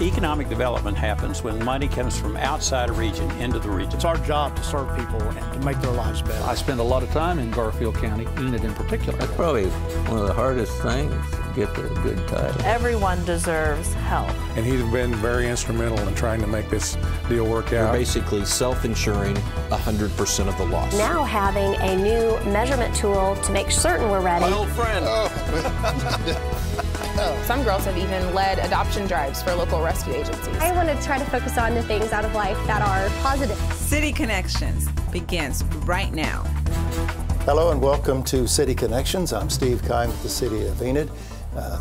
Economic development happens when money comes from outside a region into the region. It's our job to serve people and to make their lives better. I spend a lot of time in Garfield County, Enid in particular. That's probably one of the hardest things, to get the good title. Everyone deserves help. And he's been very instrumental in trying to make this deal work out. We're basically self-insuring 100% of the loss. Now having a new measurement tool to make certain we're ready. My old friend. Some girls have even led adoption drives for local rescue agencies. I want to try to focus on the things out of life that are positive. City Connections begins right now. Hello and welcome to City Connections. I'm Steve Kime with the City of Enid.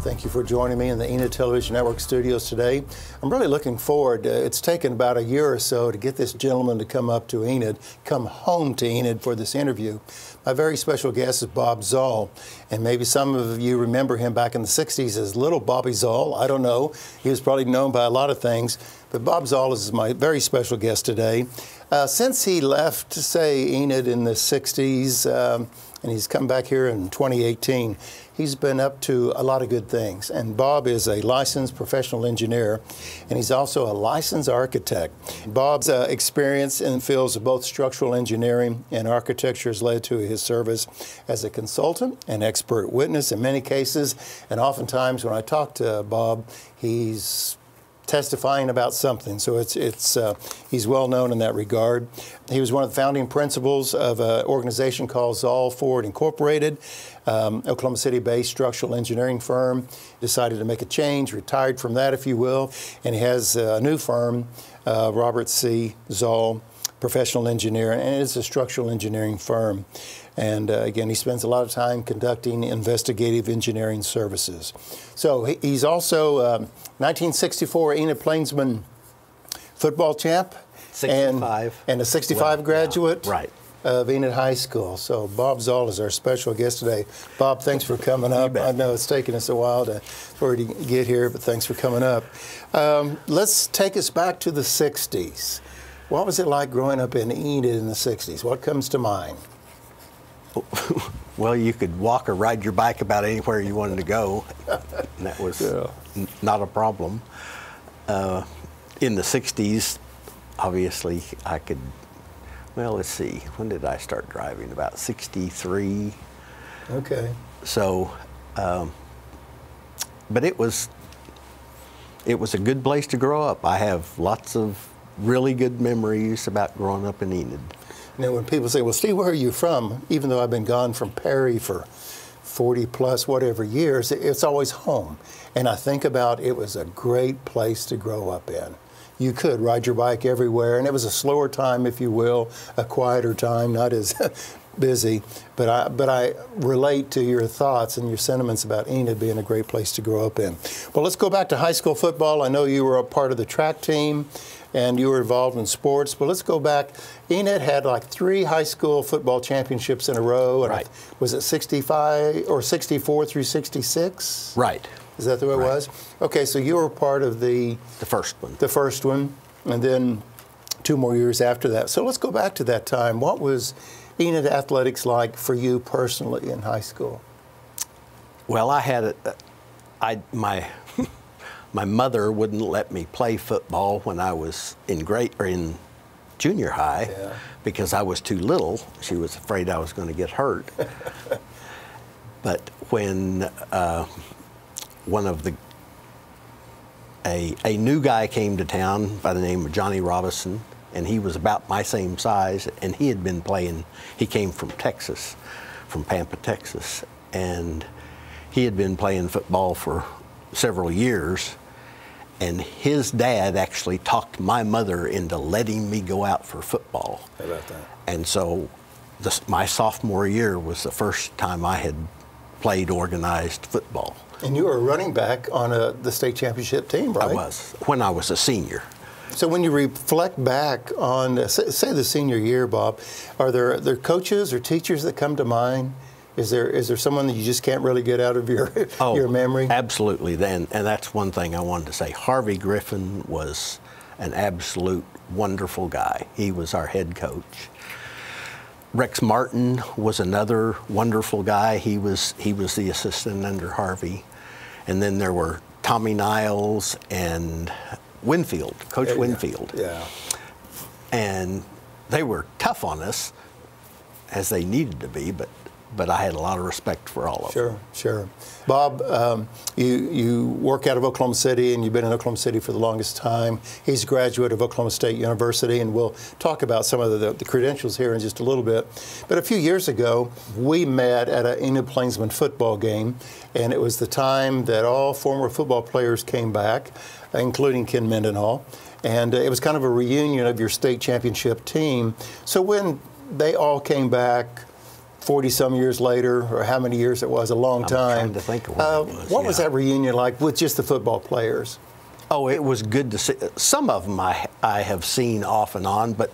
Thank you for joining me in the Enid Television Network studios today. I'm really looking forward. It's taken about a year or so to get this gentleman to come up to Enid, come home to Enid for this interview. My very special guest is Bob Zahl, and maybe some of you remember him back in the 60s as Little Bobby Zahl. I don't know. He was probably known by a lot of things, but Bob Zahl is my very special guest today. Since he left, say, Enid in the 60s, and he's come back here in 2018, he's been up to a lot of good things. And Bob is a licensed professional engineer, and he's also a licensed architect. Bob's experience in the fields of both structural engineering and architecture has led to his service as a consultant and expert witness in many cases. And oftentimes when I talk to Bob, he's testifying about something, so he's well known in that regard. He was one of the founding principals of an organization called Zahl Ford Incorporated, Oklahoma City-based structural engineering firm. Decided to make a change, retired from that, if you will, and he has a new firm, Robert C. Zahl Professional Engineer, and it's a structural engineering firm. And again, he spends a lot of time conducting investigative engineering services. So he's also 1964 Enid Plainsman football champ. 65. And a 65 graduate. Yeah, right. Of Enid High School. So Bob Zahl is our special guest today. Bob, thanks for coming up. I know it's taken us a while for you to get here, but thanks for coming up. Let's take us back to the 60s. What was it like growing up in Enid in the 60s? What comes to mind? Well, you could walk or ride your bike about anywhere you wanted to go, and that was not a problem. In the 60s, obviously, I could, well, let's see, when did I start driving? About 63. Okay. So, but it was a good place to grow up. I have lots of really good memories about growing up in Enid. You know, when people say, well, Steve, where are you from? Even though I've been gone from Perry for 40 plus whatever years, it's always home. And I think about it was a great place to grow up in. You could ride your bike everywhere, and it was a slower time, if you will, a quieter time, not as busy. But I relate to your thoughts and your sentiments about Enid being a great place to grow up in. Well, let's go back to high school football. I know you were a part of the track team, and you were involved in sports, but let's go back. Enid had like 3 high school football championships in a row. And right. Was it 65 or 64 through 66? Right. Is that the way it was? Okay, so you were part of the first one. The first one, and then 2 more years after that. So let's go back to that time. What was Enid athletics like for you personally in high school? Well, I had my mother wouldn't let me play football when I was in junior high because I was too little. She was afraid I was going to get hurt. But when a new guy came to town by the name of Johnny Robinson, and he was about my same size, and he had been playing. He came from Texas, from Pampa, Texas, and he had been playing football for several years. And his dad actually talked my mother into letting me go out for football. How about that? And so my sophomore year was the first time I had played organized football. And you were a running back on the state championship team, right? I was, when I was a senior. So when you reflect back on, say the senior year, Bob, are there coaches or teachers that come to mind? Is there someone that you just can't really get out of your memory? Absolutely. And that's one thing I wanted to say. Harvey Griffin was an absolute wonderful guy. He was our head coach. Rex Martin was another wonderful guy. He was the assistant under Harvey. And then there were Tommy Niles and Winfield, Coach Winfield. Yeah. And they were tough on us, as they needed to be, but I had a lot of respect for all of them. Sure. Bob, you work out of Oklahoma City, and you've been in Oklahoma City for the longest time. He's a graduate of Oklahoma State University, and we'll talk about some of the credentials here in just a little bit. But a few years ago, we met at an Enid Plainsman football game, and it was the time that all former football players came back, including Ken Mendenhall. And it was kind of a reunion of your state championship team. So when they all came back 40-some years later, or how many years it was, a long time. I'm trying to think of what was that reunion like with just the football players? Oh, it was good to see. Some of them I have seen off and on, but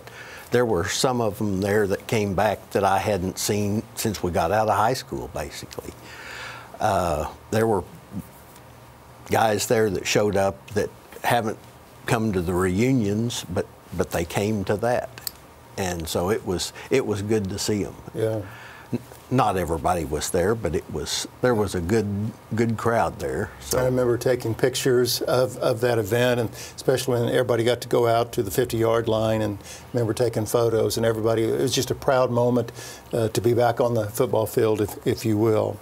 there were some of them there that came back that I hadn't seen since we got out of high school, basically. There were guys there that showed up that haven't come to the reunions, but they came to that. And so it was good to see them. Yeah. Not everybody was there, but there was a good crowd there. So. I remember taking pictures of that event, and especially when everybody got to go out to the 50-yard line, and remember taking photos, and everybody, it was just a proud moment to be back on the football field, if you will.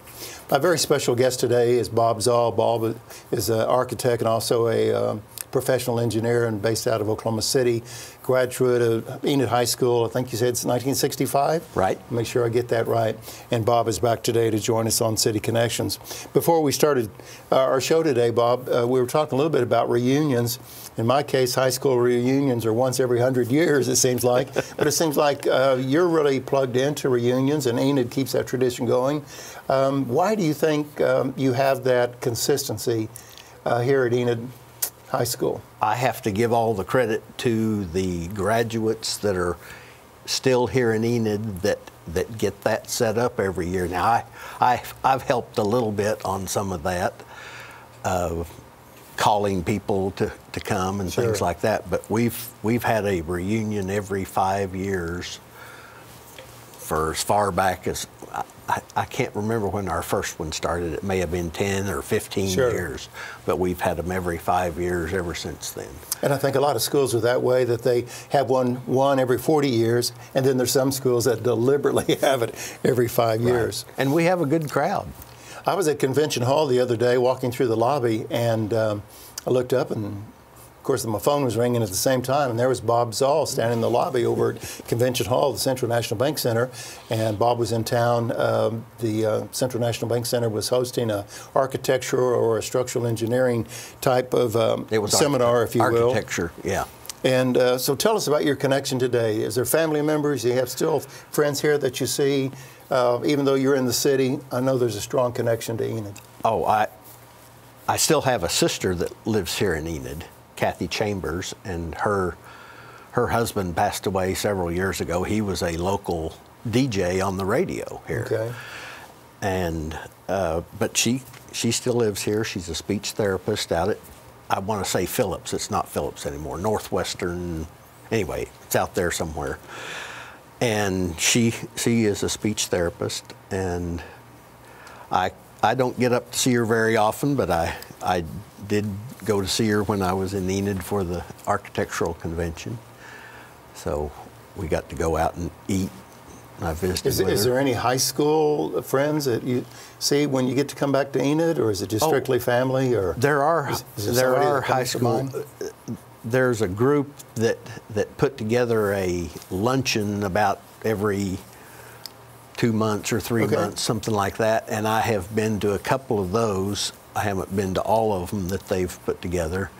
My very special guest today is Bob Zahl. Bob is an architect and also a professional engineer and based out of Oklahoma City, graduate of Enid High School. I think you said it's 1965? Right. Make sure I get that right. And Bob is back today to join us on City Connections. Before we started our show today, Bob, we were talking a little bit about reunions. In my case, high school reunions are once every 100 years, it seems like. But it seems like you're really plugged into reunions, and Enid keeps that tradition going. Why do you think you have that consistency here at Enid High School? I have to give all the credit to the graduates that are still here in Enid that get that set up every year. Now, I've helped a little bit on some of that, calling people to come and things like that. But we've had a reunion every 5 years for as far back as I can't remember when our first one started. It may have been 10 or 15 years, but we've had them every 5 years ever since then. And I think a lot of schools are that way, that they have one every 40 years, and then there's some schools that deliberately have it every 5 years. And we have a good crowd. I was at Convention Hall the other day walking through the lobby, and I looked up, and of course my phone was ringing at the same time, and there was Bob Zahl standing in the lobby over at Convention Hall, the Central National Bank Center, and Bob was in town. The Central National Bank Center was hosting a architecture or a structural engineering type of seminar, if you will. Architecture, yeah. And so tell us about your connection today. Is there family members? Do you have still friends here that you see? Even though you're in the city, I know there's a strong connection to Enid. Oh, I still have a sister that lives here in Enid, Kathy Chambers, and her husband passed away several years ago. He was a local DJ on the radio here. Okay. And but she still lives here. She's a speech therapist out at, I want to say Phillips. It's not Phillips anymore. Northwestern. Anyway, it's out there somewhere. And she is a speech therapist, and I don't get up to see her very often, but I did go to see her when I was in Enid for the architectural convention. So we got to go out and eat. I visited with her. Is there any high school friends that you see when you get to come back to Enid, or is it just strictly family? Or there are high school. There's a group that put together a luncheon about every 2 months or 3 months, something like that. And I have been to a couple of those. I haven't been to all of them that they've put together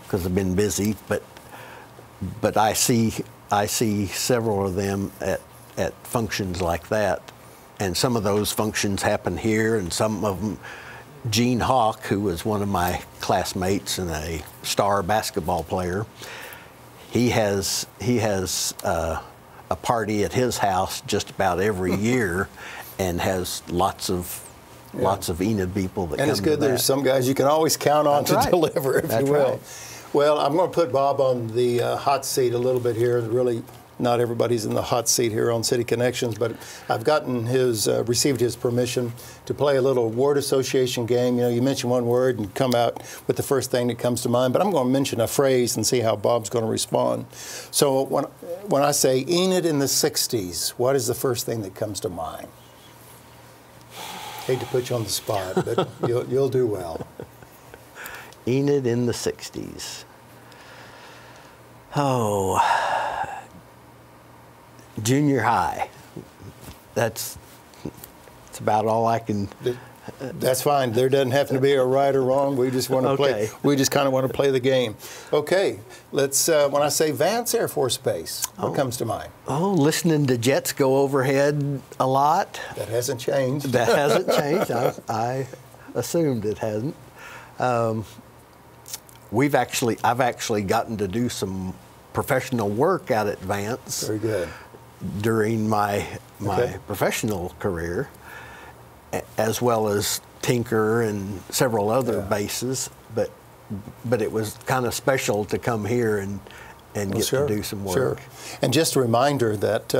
because I've been busy. But I see several of them at functions like that, and some of those functions happen here, and some of them. Gene Hawk, who was one of my classmates and a star basketball player, he has a party at his house just about every year, and has lots of Enid people that come to that. And it's good there's some guys you can always count on to deliver, if you will. Well, I'm going to put Bob on the hot seat a little bit here and really not everybody's in the hot seat here on City Connections, but I've gotten received his permission to play a little word association game. You know, you mention one word and come out with the first thing that comes to mind, but I'm going to mention a phrase and see how Bob's going to respond. So when I say Enid in the 60s, what is the first thing that comes to mind? Hate to put you on the spot, but you'll do well. Enid in the 60s. Oh, junior high. That's about all I can. That's fine. There doesn't happen to be a right or wrong. We just want to play. We just kind of want to play the game. Okay, let's. When I say Vance Air Force Base, what comes to mind? Oh, listening to jets go overhead a lot. That hasn't changed. That hasn't changed. I assumed it hasn't. I've actually gotten to do some professional work out at Vance. Very good. During my professional career, as well as tinker and several other bases, but it was kind of special to come here and get to do some work. Sure. And just a reminder that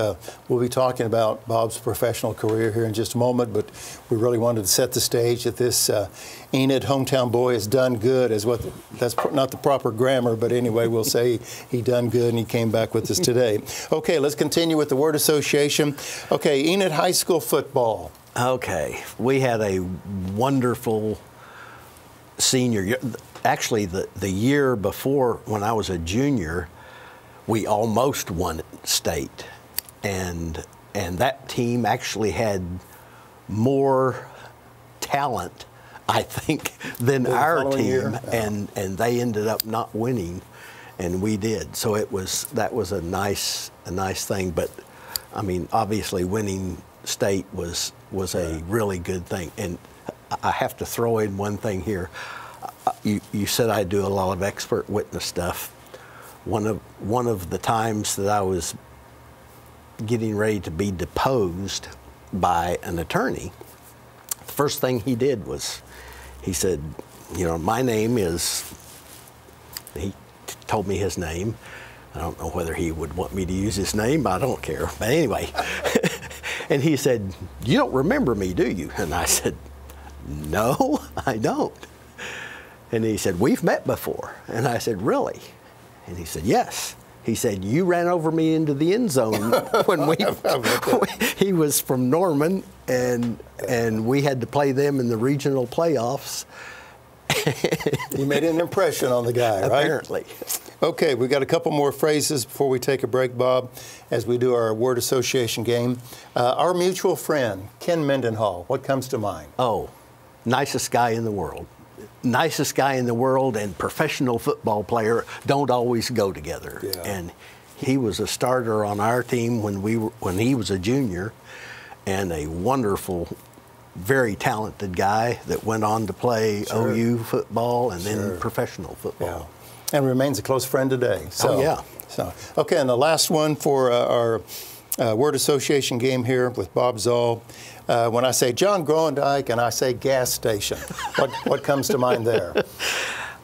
we'll be talking about Bob's professional career here in just a moment, but we really wanted to set the stage that this Enid hometown boy has done good, that's not the proper grammar, but anyway, we'll say he done good and he came back with us today. Okay, let's continue with the word association. Okay, Enid High School football. Okay, we had a wonderful senior year. Actually, the year before, when I was a junior, we almost won state, and that team actually had more talent, I think, than our team, and they ended up not winning, and we did. So that was a nice thing. But I mean, obviously, winning state was a really good thing. And I have to throw in one thing here. You said I do a lot of expert witness stuff. One of the times that I was getting ready to be deposed by an attorney, the first thing he did was he said, you know, my name is, he told me his name. I don't know whether he would want me to use his name, I don't care. But anyway, and he said, you don't remember me, do you? And I said, no, I don't. And he said, we've met before. And I said, really? And he said, yes. He said, you ran over me into the end zone when he was from Norman, and we had to play them in the regional playoffs. You made an impression on the guy, right? Apparently. Okay, we've got a couple more phrases before we take a break, Bob, as we do our word association game. Our mutual friend, Ken Mendenhall, what comes to mind? Oh, nicest guy in the world. Nicest guy in the world and professional football player don't always go together. Yeah. And he was a starter on our team when he was a junior, and a wonderful, very talented guy that went on to play OU football and then professional football. Yeah. And remains a close friend today. So, yeah. So, okay, and the last one for our word association game here with Bob Zahl. When I say John Groendyke and I say gas station, what comes to mind there?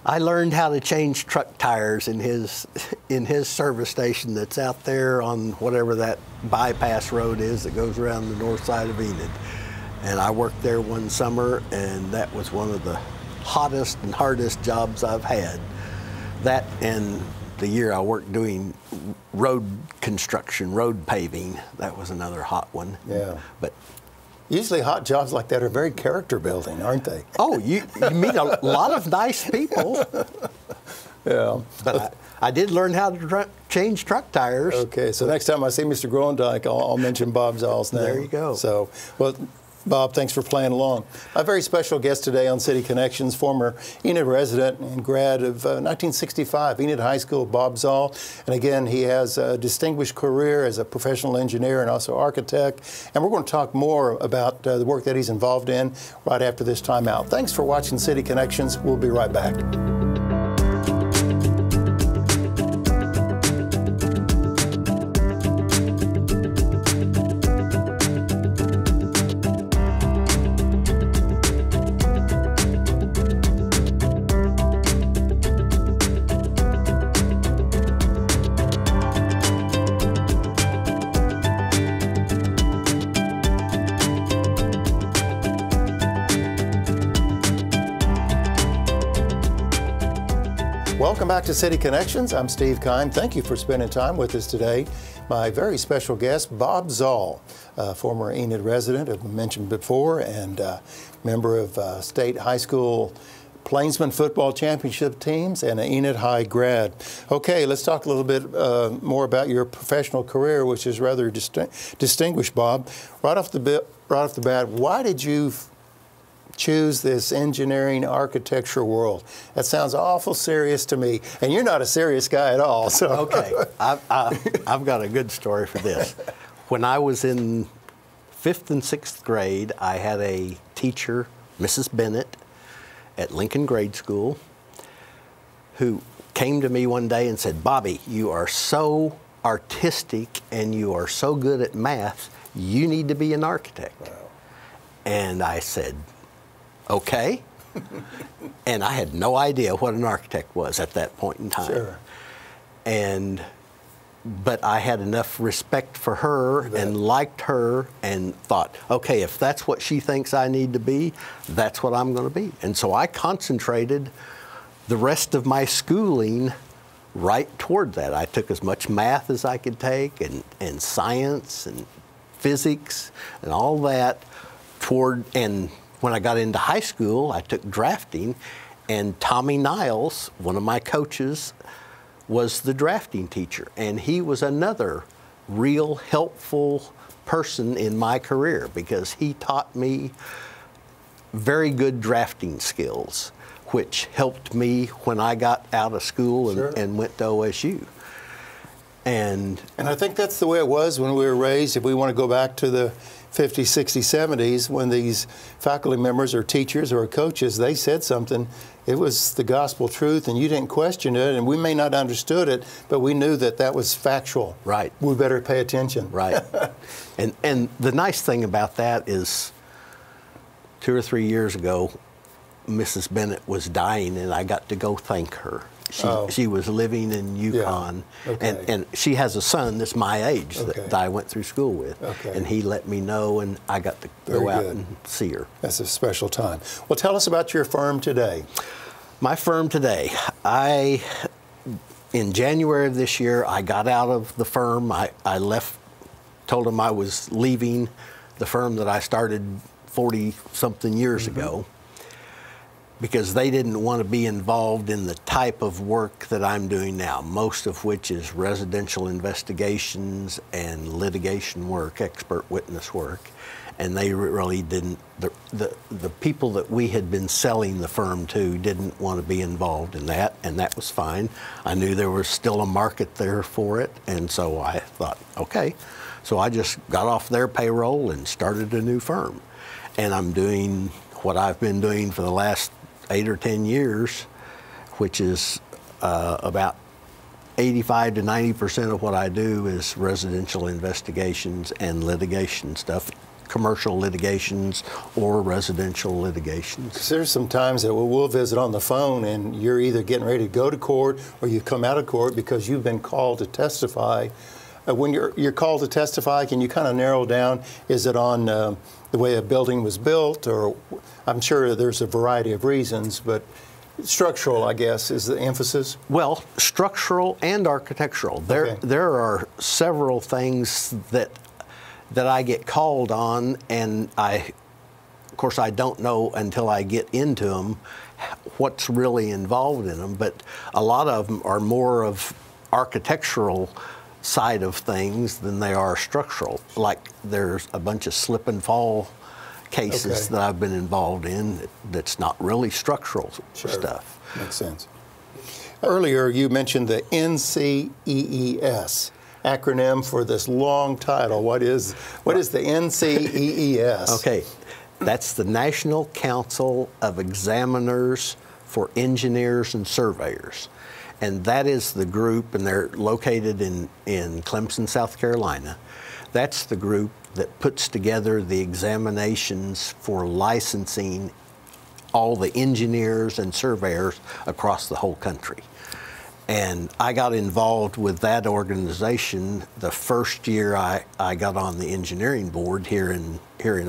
I learned how to change truck tires in his service station that's out there on whatever that bypass road is that goes around the north side of Enid. And I worked there one summer, and that was one of the hottest and hardest jobs I've had. That and the year I worked doing road construction, road paving, that was another hot one. Yeah. But usually hot jobs like that are very character building, aren't they? Oh, you meet a lot of nice people. Yeah. But I did learn how to change truck tires. Okay, so next time I see Mr. Groendyke, I'll mention Bob Zahl's name. There you go. So, well, Bob, thanks for playing along. My very special guest today on City Connections, former Enid resident and grad of 1965, Enid High School, Bob Zahl. And again, he has a distinguished career as a professional engineer and also architect. And we're going to talk more about the work that he's involved in right after this time out. Thanks for watching City Connections. We'll be right back. Welcome back to City Connections. I'm Steve Kime. Thank you for spending time with us today. My very special guest, Bob Zahl, former Enid resident, I've mentioned before, and member of state high school Plainsman football championship teams and an Enid High grad. Okay, let's talk a little bit more about your professional career, which is rather distinguished, Bob. Right off the bat, why did you choose this engineering architecture world? That sounds awful serious to me, and you're not a serious guy at all. So. Okay, I've got a good story for this. When I was in 5th and 6th grade, I had a teacher, Mrs. Bennett, at Lincoln Grade School, who came to me one day and said, "Bobby, you are so artistic and you are so good at math, you need to be an architect." Wow. And I said, "Okay." And I had no idea what an architect was at that point in time. Sure. But I had enough respect for her and liked her and thought, okay, if that's what she thinks I need to be, that's what I'm going to be. And so I concentrated the rest of my schooling right toward that. I took as much math as I could take and science and physics and all that and when I got into high school, I took drafting, and Tommy Niles, one of my coaches, was the drafting teacher, and he was another real helpful person in my career because he taught me very good drafting skills, which helped me when I got out of school and went to OSU. And I think that's the way it was when we were raised. If we want to go back to the 50s, 60s, 70s, when these faculty members or teachers or coaches, they said something, it was the gospel truth, and you didn't question it, and we may not have understood it, but we knew that that was factual. Right. We better pay attention. Right. And the nice thing about that is 2 or 3 years ago, Mrs. Bennett was dying, and I got to go thank her. She was living in Yukon, and she has a son that's my age that I went through school with, and he let me know, and I got to go out and see her. That's a special time. Well, tell us about your firm today. My firm today, in January of this year, I got out of the firm. I left, told them I was leaving the firm that I started 40-something years ago, because they didn't want to be involved in the type of work that I'm doing now, most of which is residential investigations and litigation work, expert witness work. And they really didn't, the people that we had been selling the firm to didn't want to be involved in that, and that was fine. I knew there was still a market there for it, and so I thought, okay. So I just got off their payroll and started a new firm. And I'm doing what I've been doing for the last 8 or 10 years, which is about 85 to 90% of what I do is residential investigations and litigation stuff, commercial litigations or residential litigations. There's some times that we'll visit on the phone and you're either getting ready to go to court or you've come out of court because you've been called to testify. When you're called to testify, can you kind of narrow down, is it on the way a building was built, or I'm sure there's a variety of reasons, but structural, I guess, is the emphasis? Well, structural and architectural. There are several things that I get called on, and of course, I don't know until I get into them what's really involved in them, but a lot of them are more of architectural side of things than they are structural. Like there's a bunch of slip and fall cases that I've been involved in that's not really structural stuff. Makes sense. Earlier you mentioned the NCEES, acronym for this long title. What is the NCEES? Okay, that's the National Council of Examiners for Engineers and Surveyors. And that is the group, and they're located in Clemson, South Carolina. That's the group that puts together the examinations for licensing all the engineers and surveyors across the whole country. And I got involved with that organization the first year I got on the engineering board here in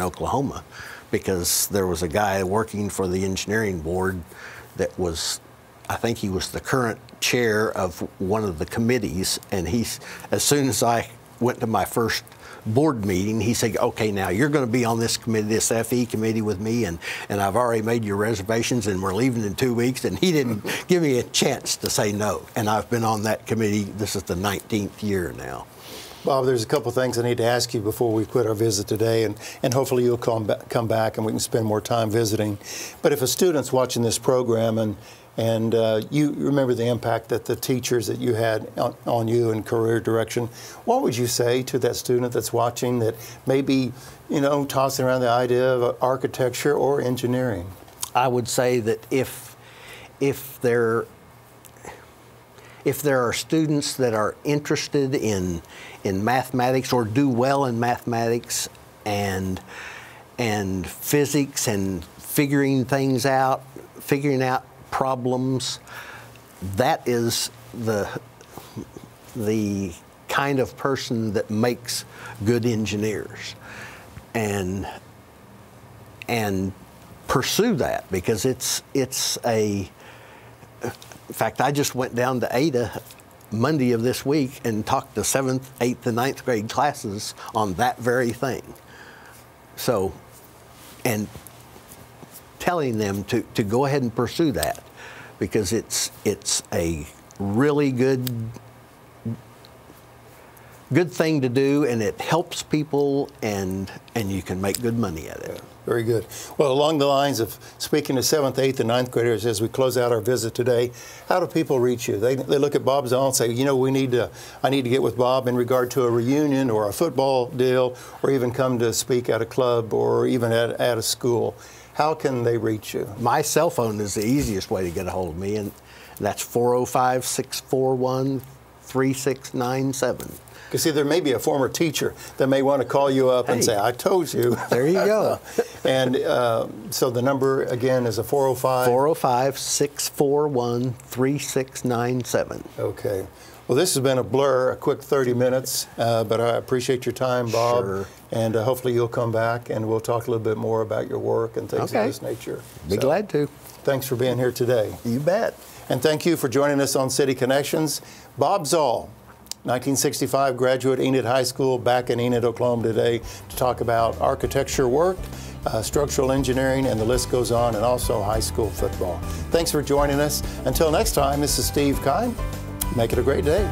Oklahoma, because there was a guy working for the engineering board that was I think he was the current chair of one of the committees, and as soon as I went to my first board meeting, he said, okay, now you're going to be on this committee, this FE committee with me, and I've already made your reservations, and we're leaving in 2 weeks. And he didn't give me a chance to say no. And I've been on that committee. This is the 19th year now. Bob, there's a couple things I need to ask you before we quit our visit today, and hopefully you'll come back and we can spend more time visiting. But if a student's watching this program and you remember the impact that the teachers that you had on you in career direction, what would you say to that student that's watching that may be, tossing around the idea of architecture or engineering? I would say that if there are students that are interested in mathematics or do well in mathematics and physics and figuring out problems, that is the kind of person that makes good engineers, and pursue that, because it's a. In fact, I just went down to Ada Monday of this week and talked to 7th, 8th, and 9th grade classes on that very thing. So, and telling them to go ahead and pursue that, because it's a really good thing to do, and it helps people, and you can make good money at it. Yeah, very good. Well, along the lines of speaking to 7th, 8th, and 9th graders as we close out our visit today, how do people reach you? They look at Bob Zahl and say, I need to get with Bob in regard to a reunion or a football deal, or even come to speak at a club or even at a school. How can they reach you? My cell phone is the easiest way to get a hold of me, and that's 405-641-3697. You see, there may be a former teacher that may want to call you up and say, I told you. There you go. And so the number, again, is a 405? 405-641-3697. Okay. Well, this has been a blur, a quick 30 minutes, but I appreciate your time, Bob. Sure. And hopefully you'll come back and we'll talk a little bit more about your work and things of this nature. Be glad to. Thanks for being here today. You bet. And thank you for joining us on City Connections. Bob Zahl, 1965 graduate, Enid High School, back in Enid, Oklahoma today to talk about architecture work, structural engineering, and the list goes on, and also high school football. Thanks for joining us. Until next time, this is Steve Kime. Make it a great day.